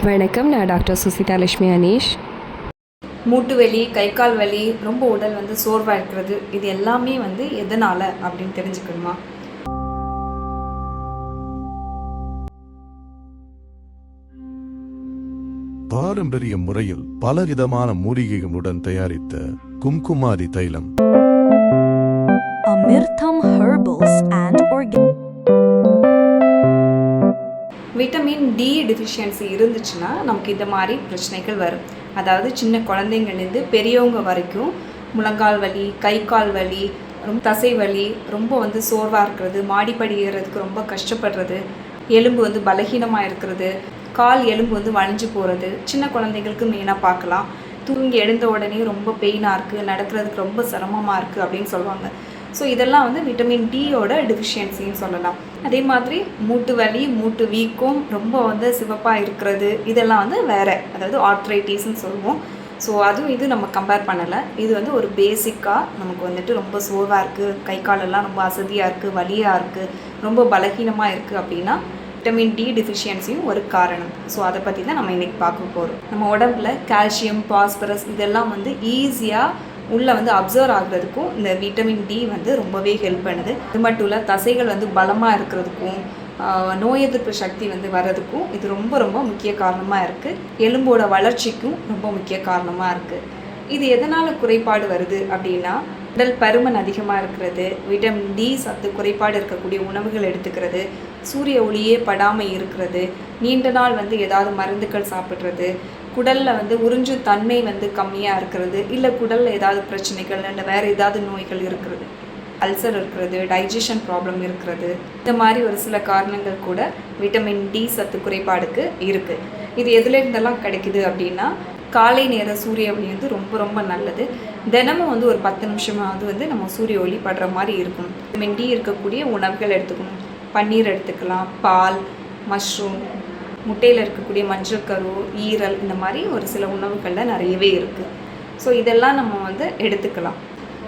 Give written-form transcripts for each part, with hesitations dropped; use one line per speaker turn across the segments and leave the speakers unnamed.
வணக்கம், நான் டாக்டர் சுசிதா லட்சுமி அனீஷ்.
மூட்டு வலி, கை கால் வலி, ரொம்ப உடல் சோர்வாக இருக்கிறது, இது எல்லாமே எதனால் அப்படின்னு தெரிஞ்சுக்கணுமா?
பாரம்பரிய முறையில் பலவிதமான மூலிகைகளுடன் தயாரித்த கும்குமாதி தைலம்,
Amirtham herbals and organic.
Vitamin D deficiency இருந்துச்சுன்னா நமக்கு இந்த மாதிரி பிரச்சனைகள் வரும். அதாவது சின்ன குழந்தைங்கள்லேருந்து பெரியவங்க வரைக்கும் முழங்கால் வலி, கை கால் வலி, ரொம்ப தசை வலி, ரொம்ப சோர்வாக இருக்கிறது, மாடிப்படி ஏறுறதுக்கு ரொம்ப கஷ்டப்படுறது, எலும்பு பலகீனமாக இருக்கிறது, கால் எலும்பு வளைஞ்சு போகிறது, சின்ன குழந்தைங்களுக்கு மெயினாக பார்க்கலாம். தூங்கி எழுந்த உடனே ரொம்ப பெயினாக இருக்குது, நடக்கிறதுக்கு ரொம்ப சிரமமாக இருக்குது அப்படின்னு சொல்லுவாங்க. ஸோ இதெல்லாம் விட்டமின் டியோட டெஃபிஷியன்சின்னு சொல்லலாம். அதே மாதிரி மூட்டு வலி, மூட்டு வீக்கம், ரொம்ப சிவப்பாக இருக்கிறது, இதெல்லாம் வேறு, அதாவது ஆர்த்ரைட்டிஸ்ன்னு சொல்லுவோம். ஸோ அதுவும் இது நம்ம கம்பேர் பண்ணலை. இது ஒரு பேசிக்காக நமக்கு ரொம்ப சோர்வாக இருக்குது, கை காலெல்லாம் ரொம்ப அசதியாக இருக்குது, வலியாக இருக்குது, ரொம்ப பலகீனமாக இருக்குது அப்படின்னா விட்டமின் டி டெஃபிஷியன்சியும் ஒரு காரணம். ஸோ அதை பற்றி தான் நம்ம இன்றைக்கி பார்க்க போகிறோம். நம்ம உடம்புல கால்சியம், பாஸ்பரஸ் இதெல்லாம் உள்ளே அப்சர்வ் ஆகுறதுக்கும் இந்த விட்டமின் டி ரொம்பவே ஹெல்ப் பண்ணுது. இது மட்டும் இல்லை, தசைகள் பலமாக இருக்கிறதுக்கும், நோய் எதிர்ப்பு சக்தி வர்றதுக்கும் இது ரொம்ப ரொம்ப முக்கிய காரணமாக இருக்குது. எலும்போட வளர்ச்சிக்கும் ரொம்ப முக்கிய காரணமாக இருக்குது. இது எதனால் குறைபாடு வருது அப்படின்னா, உடல் பருமன் அதிகமாக இருக்கிறது, விட்டமின் டி சத்து குறைபாடு இருக்கக்கூடிய உணவுகள் எடுத்துக்கிறது, சூரிய ஒளியே படாமல் இருக்கிறது, நீண்ட நாள் ஏதாவது மருந்துகள் சாப்பிட்றது, குடலில் உறிஞ்சும் தன்மை கம்மியாக இருக்கிறது, இல்லை குடலில் ஏதாவது பிரச்சனைகள் இல்லை வேறு ஏதாவது நோய்கள் இருக்கிறது, அல்சர் இருக்கிறது, டைஜஷன் ப்ராப்ளம் இருக்கிறது, இந்த மாதிரி ஒரு சில காரணங்கள் கூட விட்டமின் டி சத்து குறைபாடுக்கு இருக்குது. இது எதுலேருந்தெல்லாம் கிடைக்குது அப்படின்னா, காலை நேர சூரிய ஒளி ரொம்ப ரொம்ப நல்லது. தினமும் ஒரு 10 நிமிஷமாவது நம்ம சூரிய ஒளி படுற மாதிரி இருக்கணும். விட்டமின் டி இருக்கக்கூடிய உணவுகள் எடுத்துக்கணும். பன்னீர் எடுத்துக்கலாம், பால், மஷ்ரூம், முட்டையில் இருக்கக்கூடிய மஞ்சள் கரு, ஈரல், இந்த மாதிரி ஒரு சில உணவுகளில் நிறையவே இருக்குது. ஸோ இதெல்லாம் நம்ம எடுத்துக்கலாம்.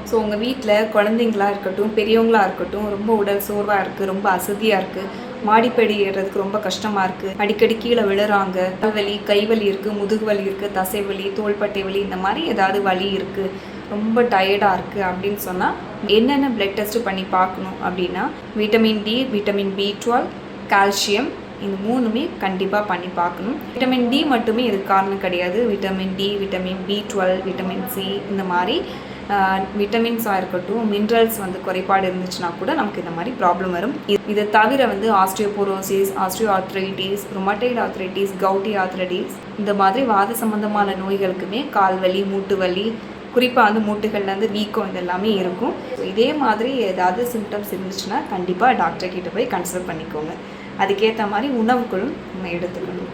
ஸோ உங்கள் வீட்டில் குழந்தைங்களா இருக்கட்டும், பெரியவங்களாக இருக்கட்டும், ரொம்ப உடல் சோர்வாக இருக்குது, ரொம்ப அசதியாக இருக்குது, மாடிப்படி ஏறுறதுக்கு ரொம்ப கஷ்டமாக இருக்குது, அடிக்கடி கீழே விழுறாங்க, வலி, கைவலி இருக்குது, முதுகு வலி இருக்குது, தசை வலி, தோள்பட்டை வலி, இந்த மாதிரி ஏதாவது வலி இருக்குது, ரொம்ப டயர்டாக இருக்குது அப்படின்னு சொன்னால் என்னென்ன பிளட் டெஸ்ட்டு பண்ணி பார்க்கணும் அப்படின்னா, vitamin D, vitamin B12, calcium, இந்த மூணுமே கண்டிப்பாக பண்ணி பார்க்கணும். விட்டமின் டி மட்டுமே இதுக்கு காரணம் கிடையாது. Vitamin D, vitamin B12, vitamin C, இந்த மாதிரி விட்டமின்ஸாக இருக்கட்டும், மினரல்ஸ் குறைபாடு இருந்துச்சுன்னா கூட நமக்கு இந்த மாதிரி ப்ராப்ளம் வரும். இதை தவிர osteoporosis, osteo arthritis, rheumatoid arthritis, gouty arthritis, இந்த மாதிரி வாத சம்பந்தமான நோய்களுக்குமே கால் வலி, மூட்டு வலி, குறிப்பாக மூட்டுகள்லேருந்து வீக்கம் இதெல்லாமே இருக்கும். இதே மாதிரி ஏதாவது சிம்டம்ஸ் இருந்துச்சுன்னா கண்டிப்பாக டாக்டர்கிட்ட போய் கன்சல்ட் பண்ணிக்கோங்க. அதுக்கேற்ற மாதிரி உணவுகளும் நம்ம எடுத்துக்கணும்.